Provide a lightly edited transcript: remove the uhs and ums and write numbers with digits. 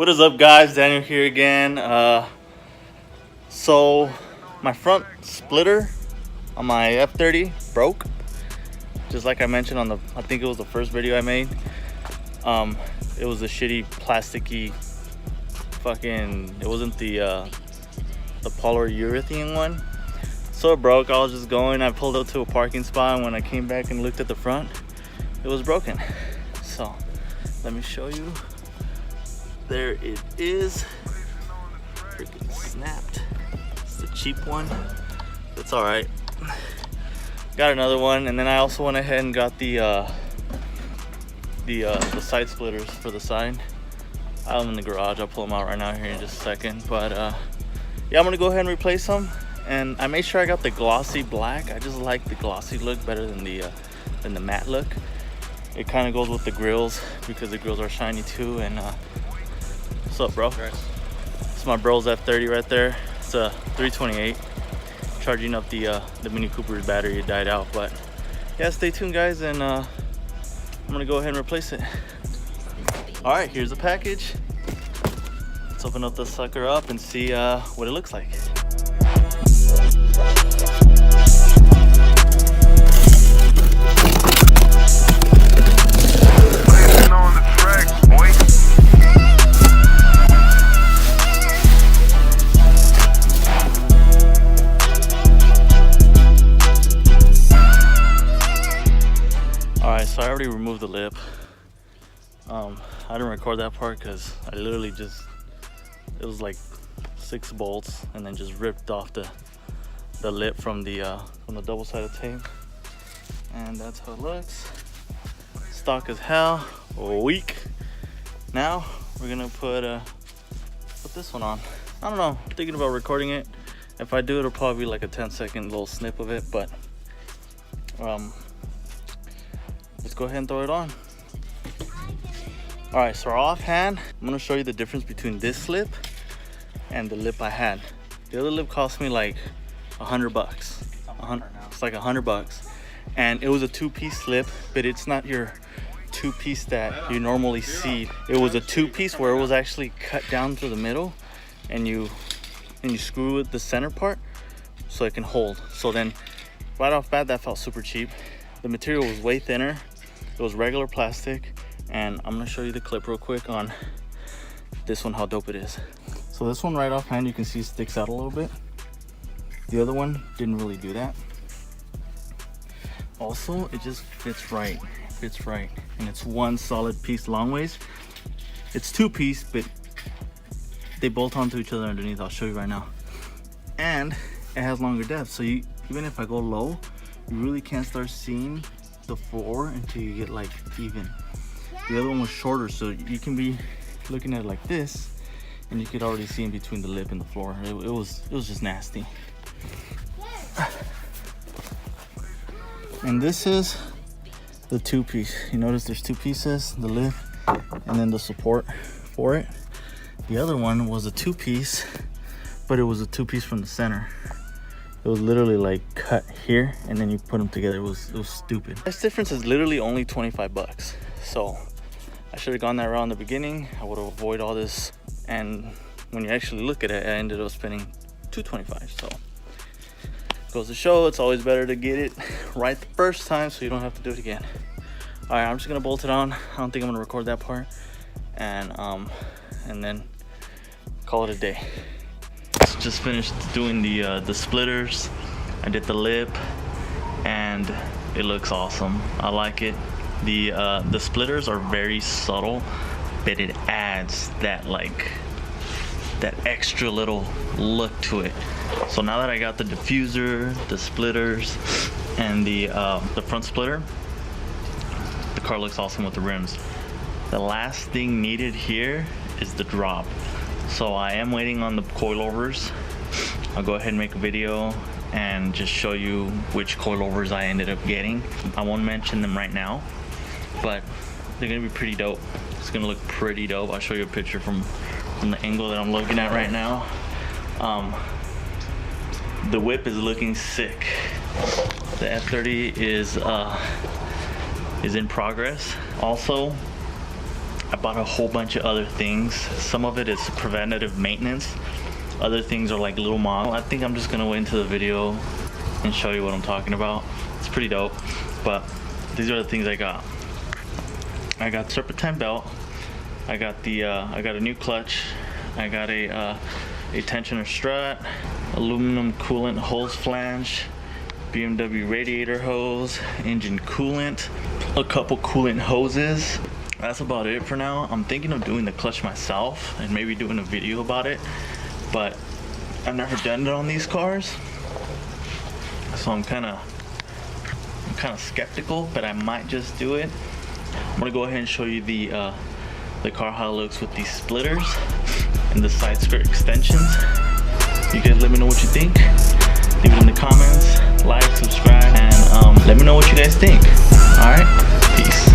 What is up, guys? Daniel here again. So my front splitter on my F30 broke, just like I mentioned on I think it was the first video I made. It was a shitty plasticky fucking, it wasn't the polyurethane one. So it broke. I was just going, I pulled up to a parking spot, and when I came back and looked at the front, it was broken. So let me show you. There it is. Freaking snapped. It's the cheap one. It's all right. Got another one, and then I also went ahead and got the side splitters for the side. I have them in the garage. I'll pull them out right now here in just a second. But yeah, I'm gonna go ahead and replace them. And I made sure I got the glossy black. I just like the glossy look better than the matte look. It kind of goes with the grills because the grills are shiny too. And what's up, bro? It's my bro's F30 right there. It's a 328. Charging up the Mini Cooper's battery. It died out, but yeah, stay tuned, guys, and I'm gonna go ahead and replace it. All right, here's the package. Let's open up the sucker up and see what it looks like. So I already removed the lip. I didn't record that part because I literally it was like 6 bolts and then just ripped off the lip from the double-sided tape. And that's how it looks. Stock as hell, weak. Now we're gonna put this one on. I don't know, I'm thinking about recording it. If I do, it'll probably be like a 10-second little snip of it, but let's go ahead and throw it on. All right, so offhand, I'm gonna show you the difference between this lip and the lip I had. The other lip cost me like $100 bucks. It's like $100 bucks. And it was a 2-piece lip, but it's not your 2-piece that you normally see. It was a 2-piece where it was actually cut down through the middle, and you screw with the center part so it can hold. So then right off bat, that felt super cheap. The material was way thinner. It was regular plastic, and I'm gonna show you the clip real quick on this one, how dope it is. So this one right offhand, you can see sticks out a little bit. The other one didn't really do that. Also, it just fits right, and it's one solid piece long ways. It's 2-piece, but they bolt onto each other underneath. I'll show you right now. And it has longer depth, so even if I go low, you really can't start seeing the floor until you get like even. The other one was shorter, so you can be looking at it like this, and you could already see in between the lip and the floor. It was just nasty. And this is the 2-piece. You notice there's 2 pieces, the lip and then the support for it. The other one was a 2-piece, but it was a 2-piece from the center. It was literally like cut here, and then you put them together. It was stupid. This difference is literally only 25 bucks. So I should have gone that route in the beginning. I would have avoided all this. And when you actually look at it, I ended up spending $225. So goes to show, it's always better to get it right the first time so you don't have to do it again. All right, I'm just gonna bolt it on. I don't think I'm gonna record that part. And then call it a day. Just finished doing the splitters. I did the lip, and it looks awesome. I like it. The splitters are very subtle, but it adds that extra little look to it. So now that I got the diffuser, the splitters, and the front splitter, the car looks awesome with the rims. The last thing needed here is the drop. So I am waiting on the coilovers. I'll go ahead and make a video and just show you which coilovers I ended up getting. I won't mention them right now, but they're gonna be pretty dope. It's gonna look pretty dope. I'll show you a picture from the angle that I'm looking at right now. The whip is looking sick. The F30 is in progress. Also, I bought a whole bunch of other things. Some of it is preventative maintenance. Other things are like little model. I think I'm just gonna wait into the video and show you what I'm talking about. It's pretty dope. But these are the things I got. I got serpentine belt. I got a new clutch. I got a tensioner strut, aluminum coolant hose flange, BMW radiator hose, engine coolant, a couple coolant hoses. That's about it for now. I'm thinking of doing the clutch myself and maybe doing a video about it, but I've never done it on these cars, so I'm kind of skeptical, but I might just do it. I'm gonna go ahead and show you the car how it looks with these splitters and the side skirt extensions. You guys let me know what you think. Leave it in the comments, like, subscribe, and let me know what you guys think. All right, peace.